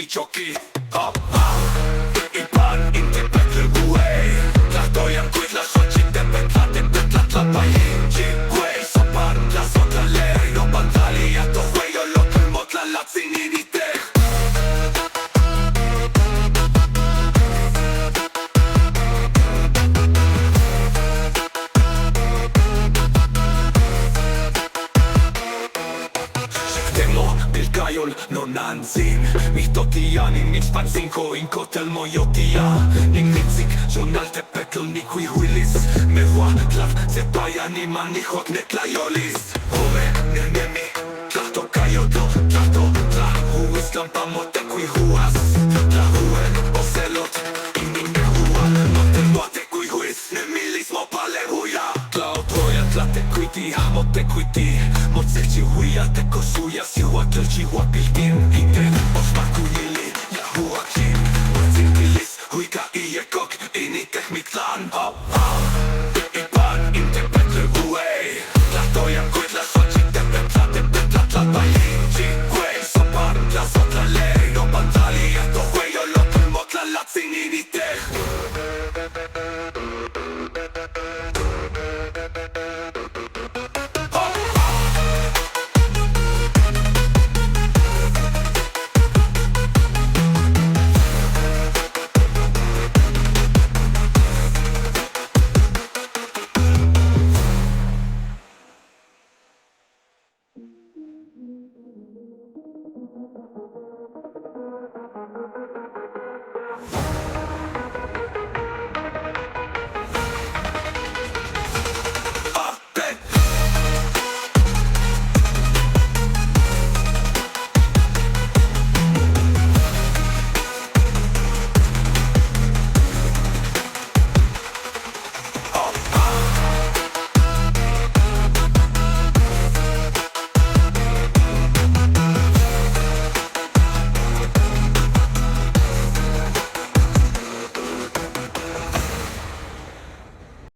choqui, ipan, tepetl, huey, Tlahtoyan, cuitlaxochitl, tepetlate, petlatlapalli, Chicuey, xopan, tlazotlaleh, Nopantlalia, tohueyollotl, motlallatzin, itech. Xictemo, no nanzin, Tlahtoyan, ixpantzintli, incotel moyotia, nixik, altépetl, niquihuilis, Nahuatl, Topan, iman, netlayolis, huey, tlahtokayoto, tlahtoyan, motecuihuas, tlahuel, ocelot, yehhua, motecuihuis, nemilis mopalehuya, Tlahtoyan, tlatecuiti, motecuiti, motzechihua, tecosuya, Nahuatl, chihuapiltin, itech, yehhua, mictlan, mictlan,